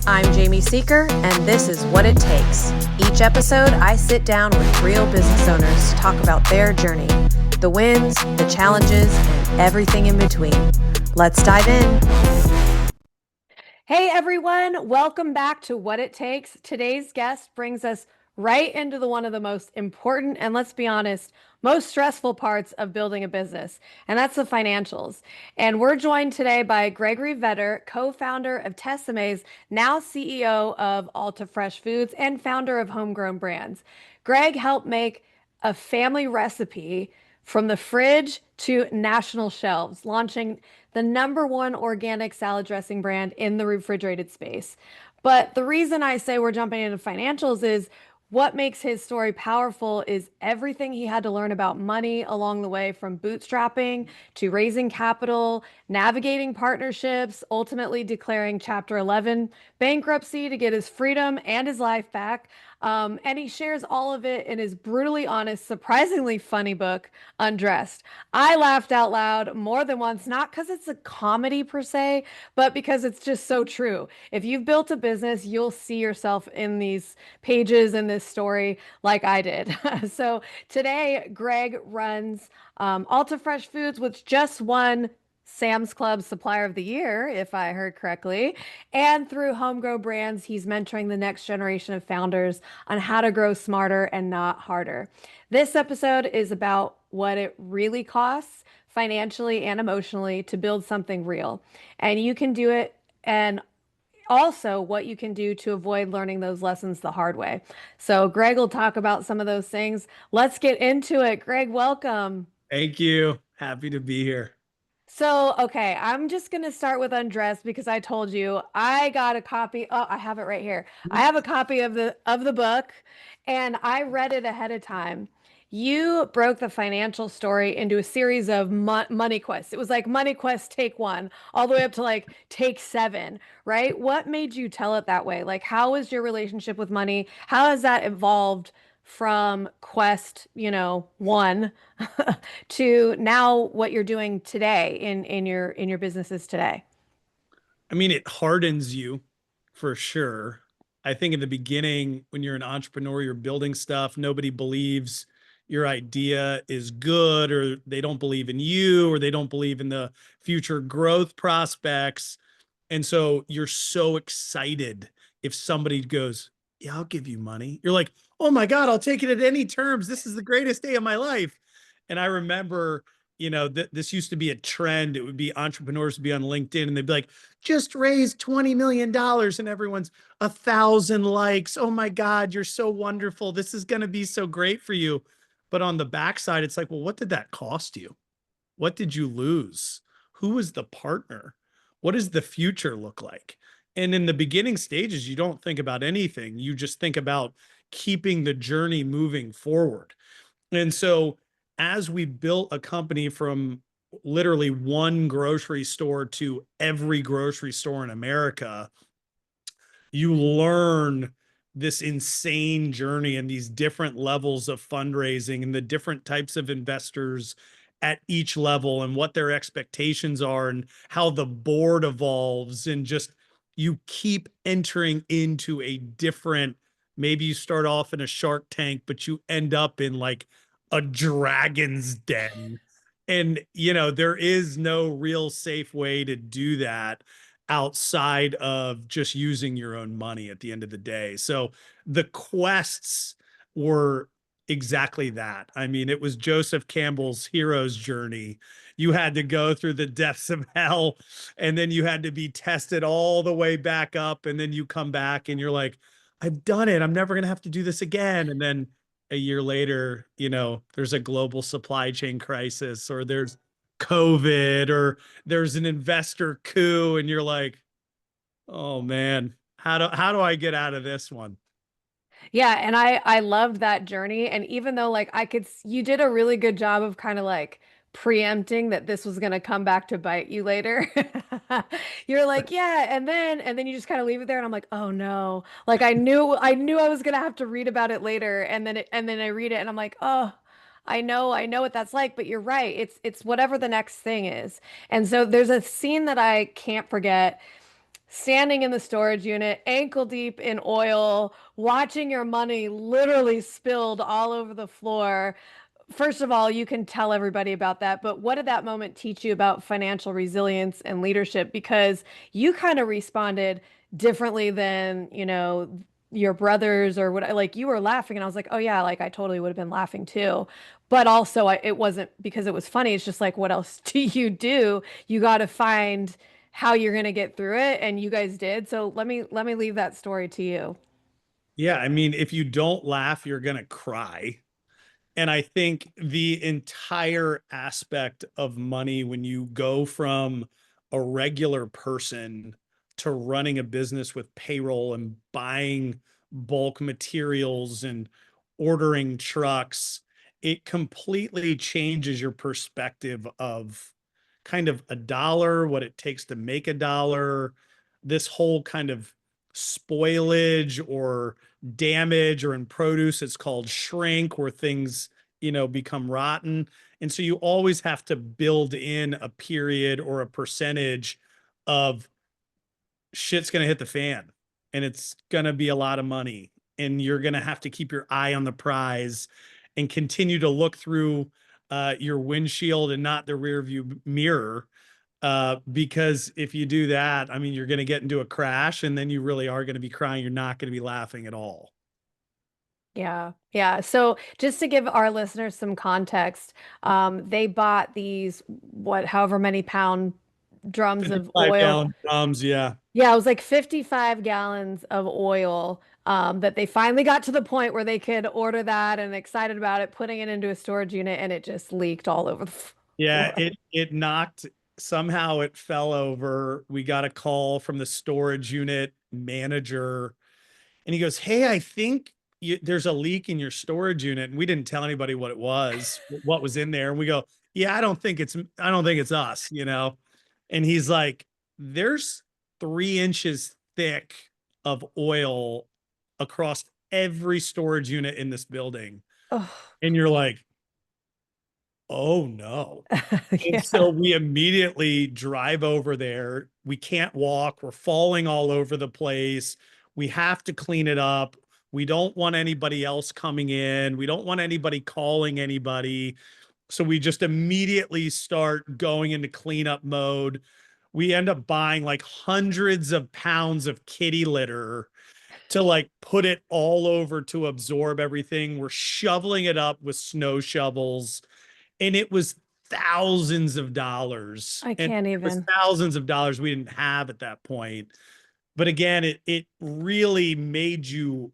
I'm Jamie Seeker, and this is What It Takes. Each episode, I sit down with real business owners to talk about their journey, the wins, the challenges, and everything in between. Let's dive in. Hey everyone, welcome back to What It Takes. Today's guest brings us right into one of the most important and, let's be honest, most stressful parts of building a business, and that's the financials. And we're joined today by Gregory Vetter, co-founder of Tessemae's, now CEO of Alta Fresh Foods and founder of HomeGrown Brands. Greg helped make a family recipe from the fridge to national shelves, launching the #1 organic salad dressing brand in the refrigerated space. But the reason I say we're jumping into financials is what makes his story powerful is everything he had to learn about money along the way, from bootstrapping to raising capital, navigating partnerships, ultimately declaring Chapter 11 bankruptcy to get his freedom and his life back. And he shares all of it in his brutally honest, surprisingly funny book, Undressed. I laughed out loud more than once, not because it's a comedy per se, but because it's just so true. If you've built a business, you'll see yourself in these pages in this story like I did. So today, Greg runs Alta Fresh Foods, which just won Sam's Club Supplier of the Year, if I heard correctly. And through HomeGrown Brands, he's mentoring the next generation of founders on how to grow smarter and not harder. This episode is about what it really costs financially and emotionally to build something real. And you can do it, and also what you can do to avoid learning those lessons the hard way. So Greg will talk about some of those things. Let's get into it. Greg, welcome. Thank you. Happy to be here. So, okay, I'm just going to start with Undressed because I told you I got a copy. Oh, I have it right here. I have a copy of the book, and I read it ahead of time. You broke the financial story into a series of money quests. It was like Money Quest take 1 all the way up to like take 7, right? What made you tell it that way? Like, how was your relationship with money? How has that evolved from quest, 1 to now what you're doing today in your businesses today? I mean, it hardens you for sure. I think in the beginning, when you're an entrepreneur, you're building stuff, nobody believes your idea is good, or they don't believe in you, or they don't believe in the future growth prospects. And so you're so excited if somebody goes, "Yeah, I'll give you money." You're like, "Oh my God, I'll take it at any terms. This is the greatest day of my life." And I remember, this used to be a trend. It would be entrepreneurs would be on LinkedIn and they'd be like, "Just raised $20 million," and everyone's 1,000 likes. "Oh my God, you're so wonderful. This is going to be so great for you." But on the backside, it's like, well, what did that cost you? What did you lose? Who was the partner? What does the future look like? And in the beginning stages, you don't think about anything. You just think about keeping the journey moving forward. And so as we built a company from literally one grocery store to every grocery store in America, you learn this insane journey and these different levels of fundraising and the different types of investors at each level and what their expectations are and how the board evolves, and just you keep entering into a different, maybe you start off in a Shark Tank but you end up in like a dragon's den. And there is no real safe way to do that outside of just using your own money at the end of the day. So the quests were exactly that. I mean, it was Joseph Campbell's hero's journey. You had to go through the depths of hell, and then you had to be tested all the way back up. And then you come back and you're like, "I've done it. I'm never going to have to do this again." And then a year later, there's a global supply chain crisis, or there's COVID, or there's an investor coup, and you're like, "Oh man, how do I get out of this one?" Yeah, and I loved that journey. And even though like you did a really good job of kind of like preempting that this was going to come back to bite you later. You're like, yeah, and then you just kind of leave it there, and I'm like, "Oh no." Like I knew I was going to have to read about it later, and then I read it and I'm like, "Oh, I know what that's like." But you're right. It's whatever the next thing is. And so there's a scene that I can't forget. standing in the storage unit, ankle deep in oil, watching your money literally spilled all over the floor. First of all, you can tell everybody about that, but what did that moment teach you about financial resilience and leadership? Because you kind of responded differently than, your brothers or what, like you were laughing and I was like, oh yeah, like I totally would have been laughing too. But also it wasn't because it was funny. It's just like, what else do you do? You got to find how you're going to get through it. And you guys did. So let me leave that story to you. Yeah, I mean, if you don't laugh, you're gonna cry. And I think the entire aspect of money, when you go from a regular person to running a business with payroll and buying bulk materials and ordering trucks, it completely changes your perspective of kind of a dollar, what it takes to make a dollar, this whole kind of spoilage or damage, or in produce, it's called shrink, where things, become rotten. And so you always have to build in a period or a percentage of shit's going to hit the fan and it's going to be a lot of money. And you're going to have to keep your eye on the prize and continue to look through your windshield and not the rear view mirror. Because if you do that, I mean, you're going to get into a crash and then you really are going to be crying. You're not going to be laughing at all. Yeah, yeah. So just to give our listeners some context, they bought these, however many pound drums of 55 oil. gallon drums. Yeah. Yeah, it was like 55 gallons of oil, that they finally got to the point where they could order that and excited about it, putting it into a storage unit, and it just leaked all over the Yeah, floor. it knocked, somehow it fell over. We got a call from the storage unit manager and he goes, "Hey, I think there's a leak in your storage unit." And we didn't tell anybody what it was, what was in there. And we go, "Yeah, I don't think it's us." And he's like, "There's 3 inches thick of oil across every storage unit in this building." Oh, And you're like, "Oh no." And yeah. so we immediately drive over there. We can't walk. We're falling all over the place. We have to clean it up. We don't want anybody else coming in. We don't want anybody calling anybody. So we just immediately start going into cleanup mode. We end up buying like hundreds of pounds of kitty litter to like put it all over to absorb everything. We're shoveling it up with snow shovels, and it was thousands of dollars, I and can't it was even. thousands of dollars we didn't have at that point. But again, it really made you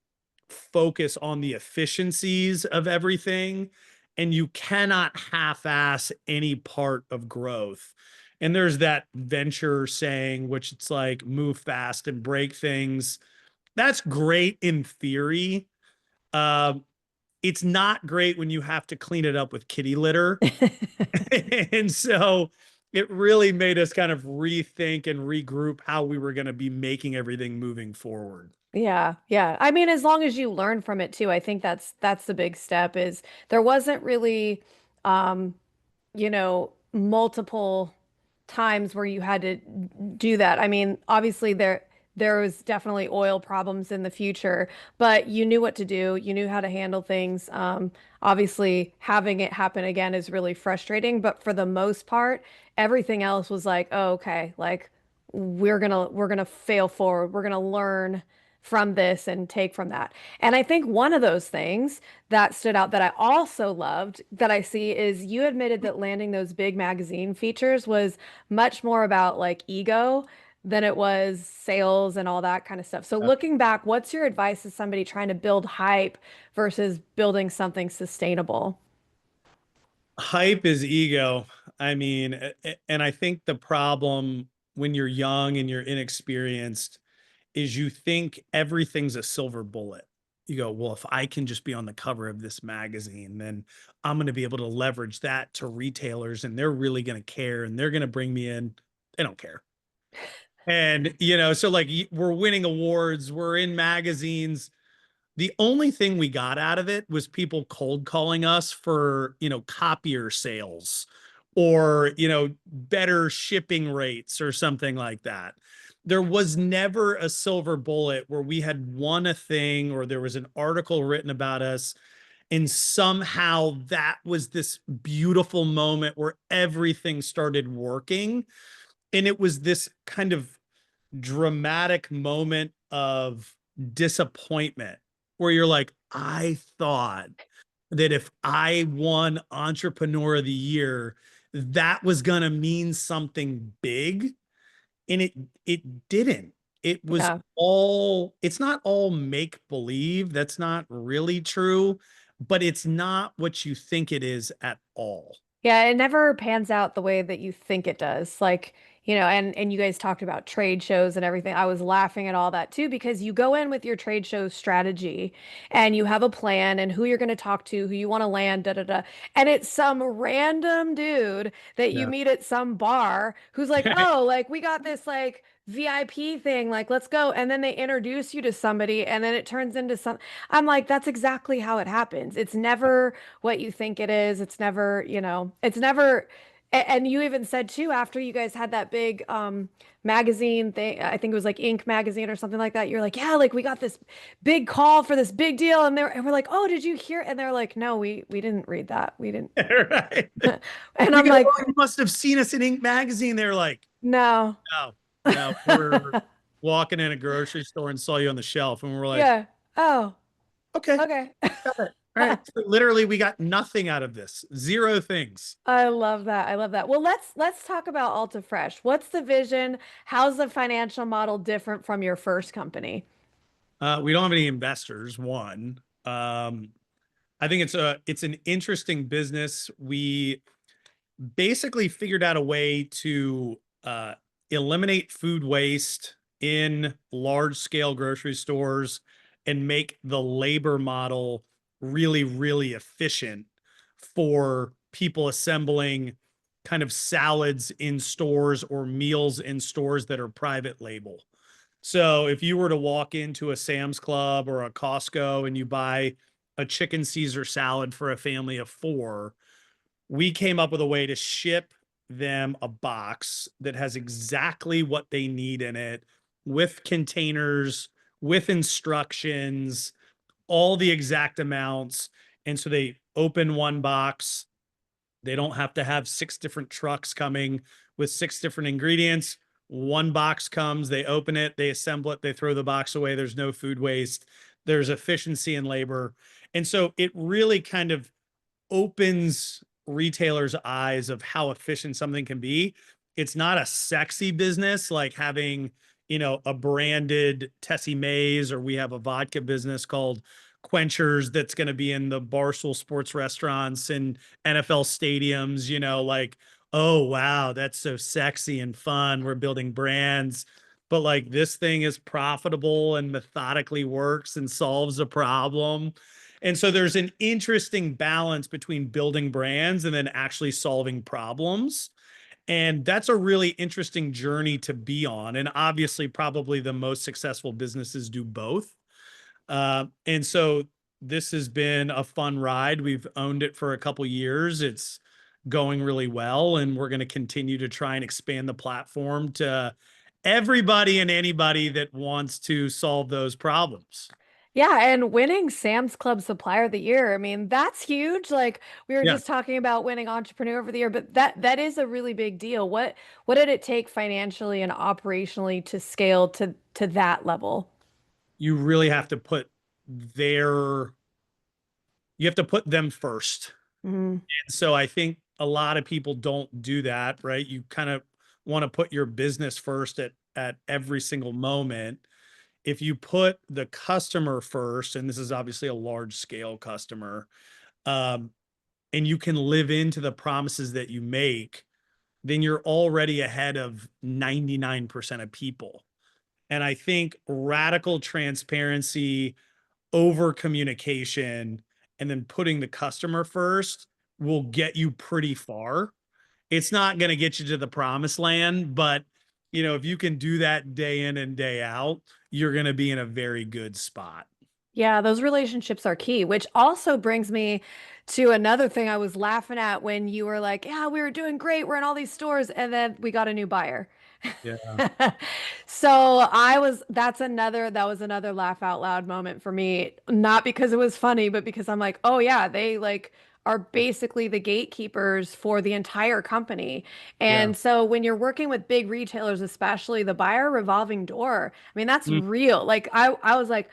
focus on the efficiencies of everything, and you cannot half-ass any part of growth. And there's that venture saying, which it's like move fast and break things. That's great in theory. um it's not great when you have to clean it up with kitty litter. And so it really made us kind of rethink and regroup how we were going to be making everything moving forward. Yeah, yeah. I mean, as long as you learn from it too, I think that's the big step is there wasn't really um multiple times where you had to do that. I mean, obviously there was definitely oil problems in the future, but you knew what to do. You knew how to handle things. Obviously, having it happen again is really frustrating, but for the most part, everything else was like, oh, okay, like we're gonna fail forward. We're gonna learn from this and take from that. And I think one of those things that stood out that I also loved that I see is you admitted that landing those big magazine features was much more about like ego than it was sales and all that kind of stuff. So looking back, what's your advice to somebody trying to build hype versus building something sustainable? Hype is ego. I mean, and I think the problem when you're young and you're inexperienced is you think everything's a silver bullet. You go, well, if I can just be on the cover of this magazine, then I'm going to be able to leverage that to retailers and they're really going to care and they're going to bring me in. They don't care. And, so like we're winning awards, we're in magazines. The only thing we got out of it was people cold calling us for, copier sales or, better shipping rates or something like that. There was never a silver bullet where we had won a thing or there was an article written about us and somehow that was this beautiful moment where everything started working. And it was this kind of dramatic moment of disappointment where you're like, I thought that if I won Entrepreneur of the Year, that was going to mean something big. And it didn't. It was Yeah. all, it's not all make believe. That's not really true, but it's not what you think it is at all. Yeah, it never pans out the way that you think it does. Like, and you guys talked about trade shows and everything. I was laughing at all that too because you go in with your trade show strategy and you have a plan and who you're going to talk to, who you want to land, da da da. And it's some random dude that you Yeah. meet at some bar who's like, "Oh, like we got this like VIP thing, like let's go." And then they introduce you to somebody and then it turns into some I'm like, that's exactly how it happens. It's never what you think it is. It's never, it's never. And you even said too, after you guys had that big magazine thing, I think it was like Inc. magazine or something like that. You're like, yeah, like we got this big call for this big deal, and we're like, oh, did you hear? And they're like, no, we didn't read that. We didn't. Right. And We I'm go, like, oh, you must have seen us in Inc. magazine. They're like, no. no, no, we're walking in a grocery store and saw you on the shelf, and we're like, Yeah. Oh, okay, okay. got it. All right. So literally, we got nothing out of this. Zero things. I love that. I love that. Well, let's talk about Alta Fresh. What's the vision? How's the financial model different from your first company? We don't have any investors. One, I think it's an interesting business. We basically figured out a way to eliminate food waste in large scale grocery stores and make the labor model really, really efficient for people assembling kind of salads in stores or meals in stores that are private label. So if you were to walk into a Sam's Club or a Costco and you buy a chicken Caesar salad for a family of four, we came up with a way to ship them a box that has exactly what they need in it with containers, with instructions, all the exact amounts. And so they open one box. They don't have to have six different trucks coming with six different ingredients. One box comes, they open it, they assemble it, they throw the box away. There's no food waste. There's efficiency in labor. And so it really kind of opens retailers' eyes of how efficient something can be. It's not a sexy business like having, a branded Tessemae, or we have a vodka business called Quenchers that's going to be in the Barstool sports restaurants and NFL stadiums, like, oh, wow, that's so sexy and fun. We're building brands. But like this thing is profitable and methodically works and solves a problem. And so there's an interesting balance between building brands and then actually solving problems. And that's a really interesting journey to be on. And obviously, probably the most successful businesses do both. And so this has been a fun ride. We've owned it for a couple years. It's going really well. And we're going to continue to try and expand the platform to everybody and anybody that wants to solve those problems. Yeah, and winning Sam's Club Supplier of the Year, I mean, that's huge. Like we were Yeah. just talking about winning Entrepreneur of the Year, but that is a really big deal. What did it take financially and operationally to scale to that level? You really have to put their you have to put them first. Mhm. And so I think a lot of people don't do that, right? You kind of want to put your business first at every single moment. If you put the customer first, and this is obviously a large scale customer, um, and you can live into the promises that you make, then you're already ahead of 99% of people. And I think radical transparency, over communication, and then putting the customer first will get you pretty far. It's not going to get you to the promised land, but if you can do that day in and day out, you're going to be in a very good spot. Yeah, those relationships are key, which also brings me to another thing I was laughing at when you were like, yeah, we were doing great. We're in all these stores, and then we got a new buyer. Yeah. So that was another laugh out loud moment for me. Not because it was funny, but because I'm like, oh yeah, they like are basically the gatekeepers for the entire company. Yeah. And so when you're working with big retailers, especially the buyer revolving door, I mean, that's Mm, real. I was like,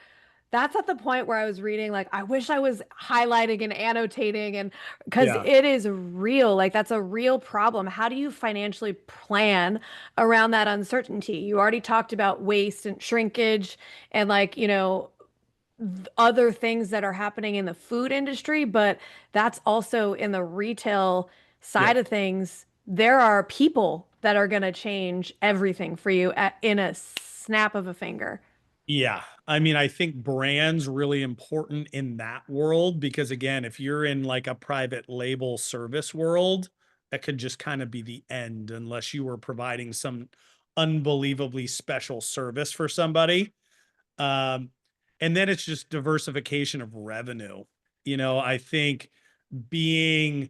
that's at the point where I was reading, like, I wish I was highlighting and annotating, and because yeah. it is real, like, that's a real problem. How do you financially plan around that uncertainty? You already talked about waste and shrinkage and, like, other things that are happening in the food industry, but that's also in the retail Yeah. side of things. There are people that are going to change everything for you in a snap of a finger. Yeah. I mean, I think brands really important in that world because again, if you're in like a private label service world, that could just kind of be the end unless you were providing some unbelievably special service for somebody. Um, and then it's just diversification of revenue. I think being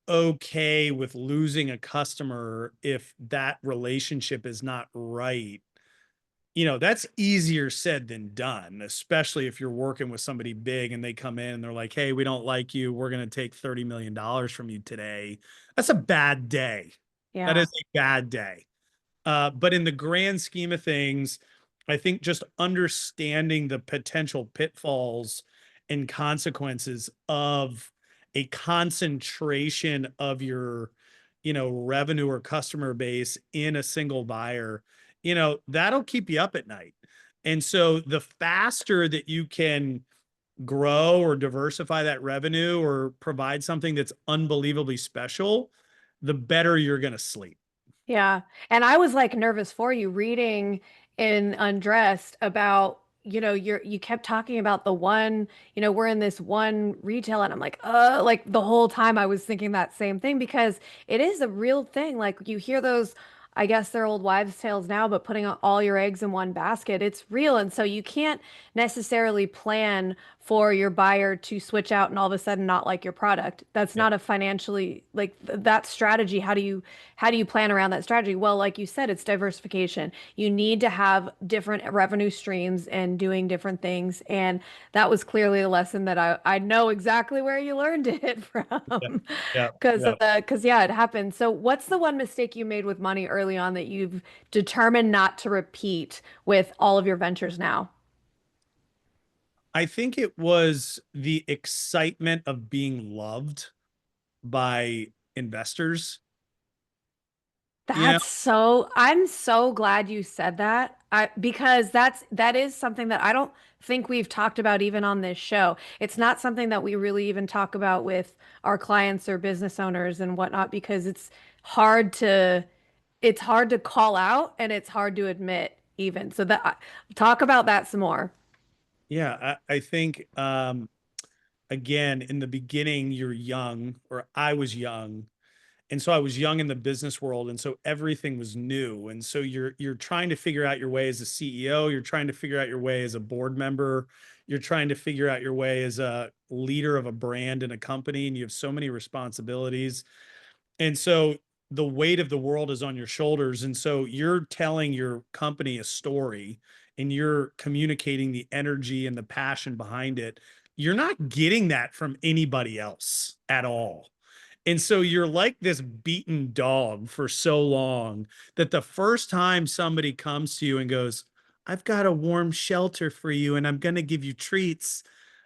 okay with losing a customer if that relationship is not right, that's easier said than done, especially if you're working with somebody big and they come in and they're like, hey, we don't like you. We're going to take $30 million from you today. That's a bad day. That Yeah. is a bad day. But in the grand scheme of things, I think just understanding the potential pitfalls and consequences of a concentration of your, revenue or customer base in a single buyer, that'll keep you up at night. And so the faster that you can grow or diversify that revenue or provide something that's unbelievably special, the better you're going to sleep. Yeah. And I was like nervous for you reading in Undressed about, you kept talking about the one, we're in this one retail, and I'm like the whole time I was thinking that same thing because it is a real thing. Like you hear those, I guess they're old wives' tales now, but putting all your eggs in one basket, it's real. And so you can't necessarily plan for your buyer to switch out and all of a sudden not like your product. That's Yeah. not a financially like that strategy. How do you plan around that strategy? Well, like you said, it's diversification. You need to have different revenue streams and doing different things. And that was clearly a lesson that I know exactly where you learned it Yeah. from. Yeah. Yeah. Because yeah, it happened. So what's the one mistake you made with money early on that you've determined not to repeat with all of your ventures now? I think it was the excitement of being loved by investors. You know, I'm so glad you said that. Because that is something that I don't think we've talked about even on this show. It's not something that we really even talk about with our clients or business owners and whatnot because hard to it's hard to call out and it's hard to admit even. So that talk about that some more. yeah, I think again, in the beginning, you're young, or I was young. And so I was young in the business world. And so everything was new. And so you're trying to figure out your way as a CEO, you're trying to figure out your way as a board member, you're trying to figure out your way as a leader of a brand in a company, and you have so many responsibilities. And so the weight of the world is on your shoulders. And so you're telling your company a story and you're communicating the energy and the passion behind it. You're not getting that from anybody else at all. And so you're like this beaten dog for so long that the first time somebody comes to you and goes, I've got a warm shelter for you and I'm going to give you treats,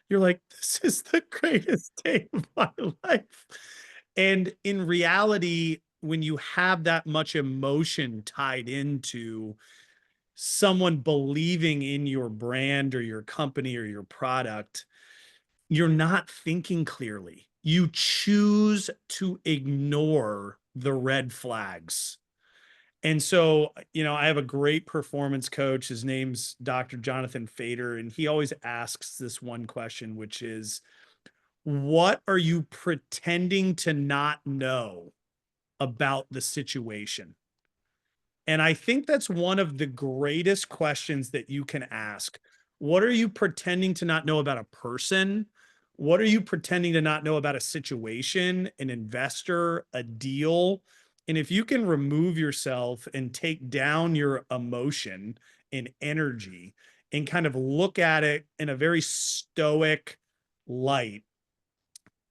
you're like, this is the greatest day of my life. And in reality, when you have that much emotion tied into someone believing in your brand or your company or your product, you're not thinking clearly. You choose to ignore the red flags. And so, I have a great performance coach. His name's Dr. Jonathan Fader, and he always asks this one question, which is, what are you pretending to not know about the situation? And I think that's one of the greatest questions that you can ask. What are you pretending to not know about a person? What are you pretending to not know about a situation, an investor, a deal? And if you can remove yourself and take down your emotion and energy and kind of look at it in a very stoic light,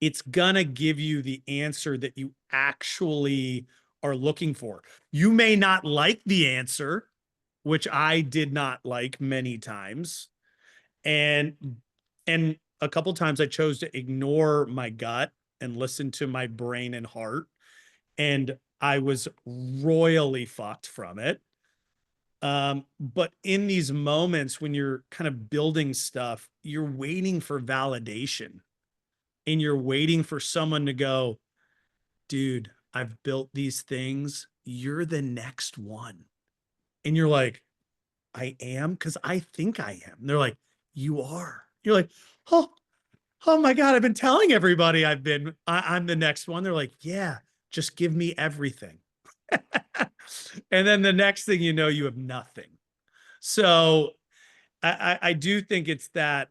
it's gonna give you the answer that you actually are looking for. You may not like the answer, which I did not like many times. And a couple times I chose to ignore my gut and listen to my brain and heart. And I was royally fucked from it. But in these moments when you're kind of building stuff, you're waiting for validation and you're waiting for someone to go, dude, I've built these things. You're the next one. And you're like, I am? Because I think I am. And they're like, you are. You're like, oh, oh my God, I've been telling everybody I'm the next one. They're like, yeah, just give me everything. And then the next thing you know, you have nothing. So I do think it's that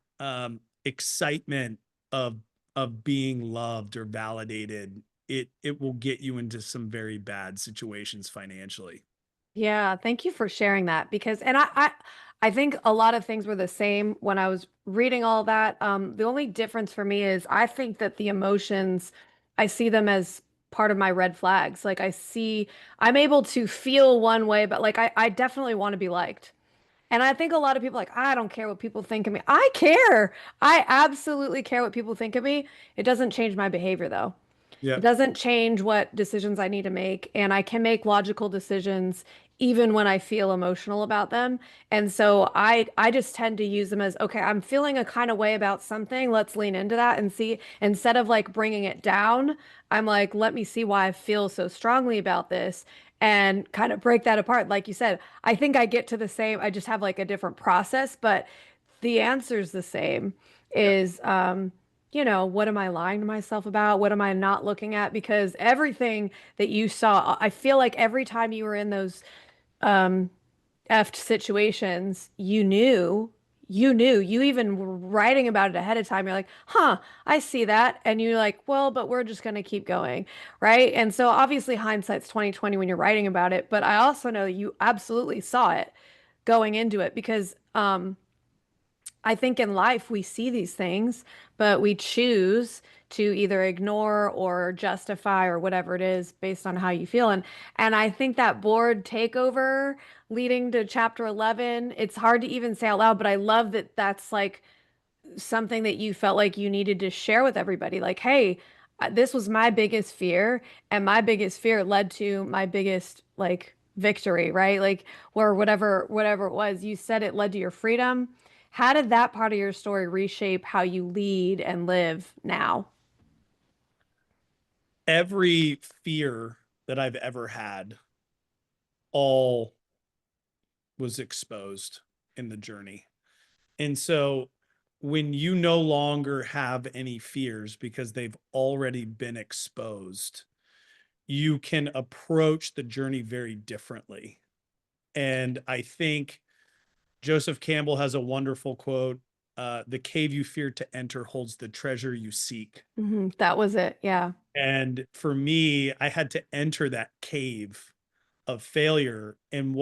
excitement of being loved or validated. It will get you into some very bad situations financially. Yeah, thank you for sharing that because I think a lot of things were the same when I was reading all that. The only difference for me is I think that the emotions, I see them as part of my red flags. Like I'm able to feel one way, but like I definitely want to be liked. And I think a lot of people are like, I don't care what people think of me. I care. I absolutely care what people think of me. It doesn't change my behavior though. It Yeah. doesn't change what decisions I need to make, and I can make logical decisions even when I feel emotional about them. And so I just tend to use them as, okay, I'm feeling a kind of way about something. Let's lean into that and see, instead of like bringing it down, I'm like, let me see why I feel so strongly about this and kind of break that apart. Like you said, I think I get to the same, I just have like a different process, but the answer's the same Yeah. is what am I lying to myself about? What am I not looking at? Because everything that you saw, I feel like every time you were in those effed situations, you even were writing about it ahead of time. You're like, huh, I see that. And you're like, well, but we're just going to keep going. Right. And so obviously hindsight's 2020 when you're writing about it. But I also know you absolutely saw it going into it because, I think in life we see these things, but we choose to either ignore or justify or whatever it is based on how you feel. And I think that board takeover leading to chapter 11, it's hard to even say out loud, but I love that that's like something that you felt like you needed to share with everybody. Like, hey, this was my biggest fear, and my biggest fear led to my biggest like victory, right? Like, or whatever it was. You said it led to your freedom. How did that part of your story reshape how you lead and live now? Every fear that I've ever had, all was exposed in the journey. And so when you no longer have any fears because they've already been exposed, you can approach the journey very differently. And I think Joseph Campbell has a wonderful quote, the cave you fear to enter holds the treasure you seek. That was it. Yeah. And for me, I had to enter that cave of failure. And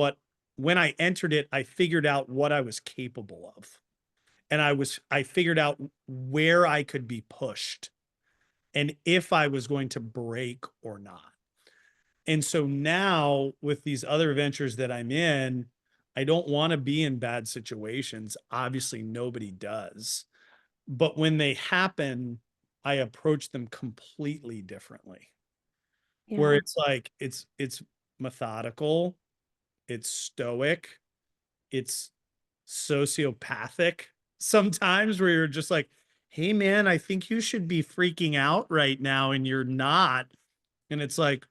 when I entered it, I figured out what I was capable of. And I figured out where I could be pushed and if I was going to break or not. And so now with these other ventures that I'm in, I don't want to be in bad situations. Obviously, nobody does. But when they happen, I approach them completely differently. Where Yeah. it's like it's methodical, it's stoic, it's sociopathic sometimes where you're just like, hey man, I think you should be freaking out right now and you're not. And it's like,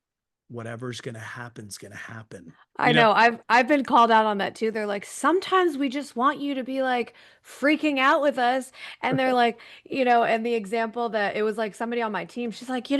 whatever's gonna happen's gonna happen. I know. I've been called out on that too. They're like, sometimes we just want you to be like freaking out with us. And they're like, and the example that it was like somebody on my team, she's like,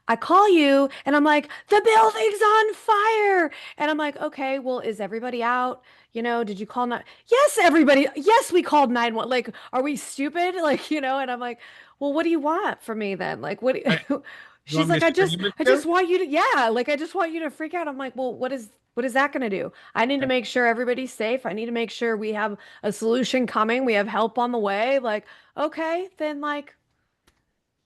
I call you and I'm like, the building's on fire. And I'm like, okay, well, is everybody out? Did you call? Yes, everybody. Yes, we called 911. Like, are we stupid? Like, and I'm like, well, what do you want from me then? Like, what? Right. You She's want me like, to scream at I just you? want you to, yeah, like, I just want you to freak out. I'm like, well, what is that going to do? I need to make sure everybody's safe. I need to make sure we have a solution coming. We have help on the way. Like, okay, then like,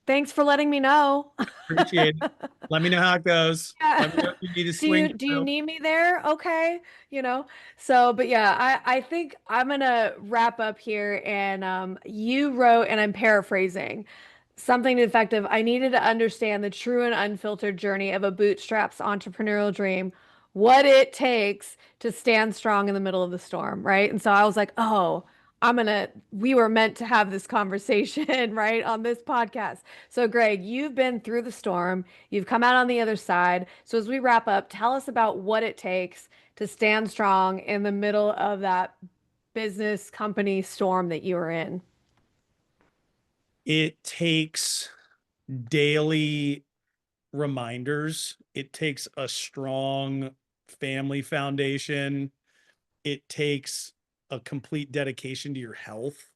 thanks for letting me know. Appreciate it. Let me know how it goes. Yeah. Let me know if you need to Do swing you do you through. need me there? Okay, you know. So, but yeah, I think I'm gonna wrap up here and you wrote and I'm paraphrasing something to the effect of I needed to understand the true and unfiltered journey of a bootstraps entrepreneurial dream, what it takes to stand strong in the middle of the storm, right? And so I was like, "Oh, we were meant to have this conversation, right, on this podcast." So, Greg, you've been through the storm. You've come out on the other side. So, as we wrap up, tell us about what it takes to stand strong in the middle of that business company storm that you were in. It takes daily reminders. It takes a strong family foundation. It takes a complete dedication to your health.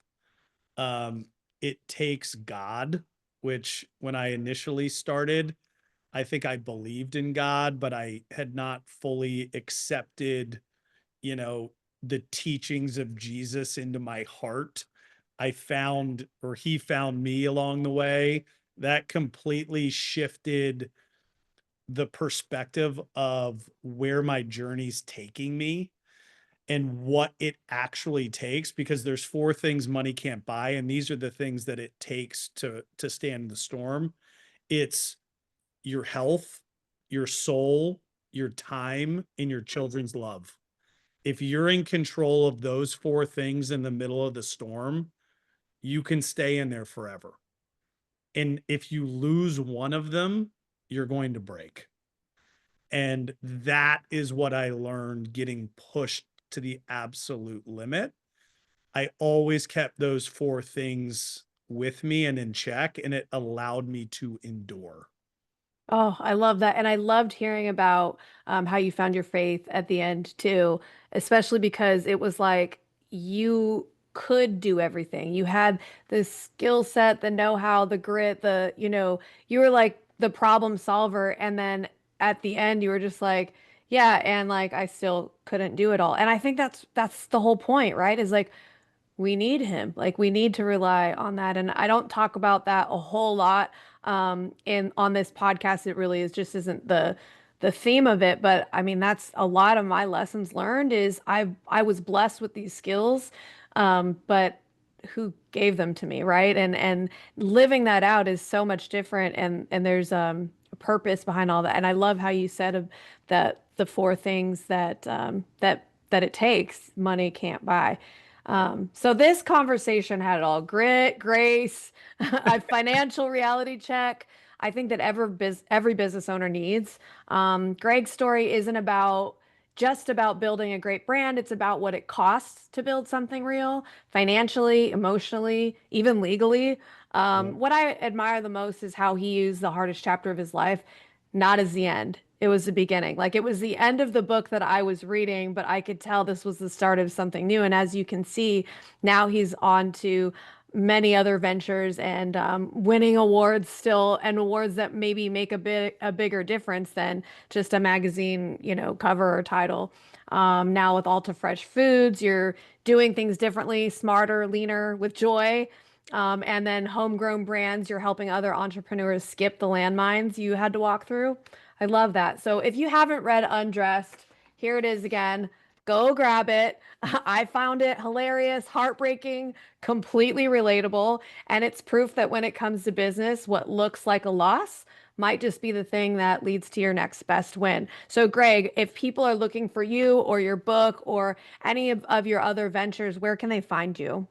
Um, it takes God, which when I initially started, I think I believed in God, but I had not fully accepted, you know, the teachings of Jesus into my heart. I found, or he found me along the way. That completely shifted the perspective of where my journey's taking me and what it actually takes, because there's four things money can't buy, and these are the things that it takes to stand the storm. It's your health, your soul, your time, and your children's love. If you're in control of those four things in the middle of the storm, you can stay in there forever. And if you lose one of them, you're going to break. And that is what I learned getting pushed to the absolute limit. I always kept those four things with me and in check, and it allowed me to endure. Oh, I love that. And I loved hearing about how you found your faith at the end too, especially because it was like you could do everything. You had the skill set, the know-how, the grit, you were like the problem solver. And then at the end, you were just like, yeah, and like I still couldn't do it all. And I think that's the whole point, right? Is like we need him. Like we need to rely on that. And I don't talk about that a whole lot in on this podcast. It really is just isn't the theme of it. But I mean, that's a lot of my lessons learned is I was blessed with these skills, but who gave them to me, right? And living that out is so much different. And there's a purpose behind all that. And I love how you said that the four things that it takes, money can't buy. So this conversation had it all: grit, grace, a financial reality check. I think that every business owner needs. Greg's story isn't about just about building a great brand. It's about what it costs to build something real, financially, emotionally, even legally. Yeah. What I admire the most is how he used the hardest chapter of his life not as the end. It was the beginning. Like it was the end of the book that I was reading, but I could tell this was the start of something new. And as you can see, now he's on to many other ventures and winning awards still, and awards that maybe make a bigger difference than just a magazine, cover or title. Now with Alta Fresh Foods, you're doing things differently, smarter, leaner, with joy. And then HomeGrown Brands, you're helping other entrepreneurs skip the landmines you had to walk through. I love that. So if you haven't read Undressed, here it is again. Go grab it. I found it hilarious, heartbreaking, completely relatable, and it's proof that when it comes to business, what looks like a loss might just be the thing that leads to your next best win. So, Greg, if people are looking for you or your book or any of your other ventures, where can they find you?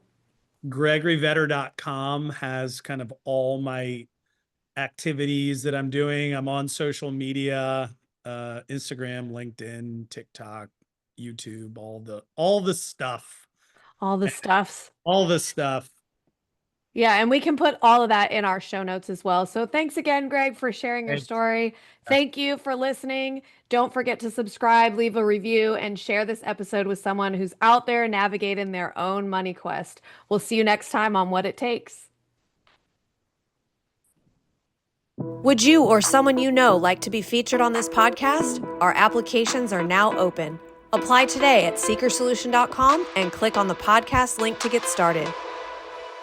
GregoryVetter.com has kind of all my activities that I'm doing. I'm on social media, Instagram, LinkedIn, TikTok, YouTube, all the stuff. All the stuffs. All the stuff. Yeah, and we can put all of that in our show notes as well. So thanks again, Greg, for sharing your Thanks. story. Thank you for listening. Don't forget to subscribe, leave a review, and share this episode with someone who's out there navigating their own money quest. We'll see you next time on What It Takes. Would you or someone you know like to be featured on this podcast? Our applications are now open. Apply today at seekersolution.com and click on the podcast link to get started.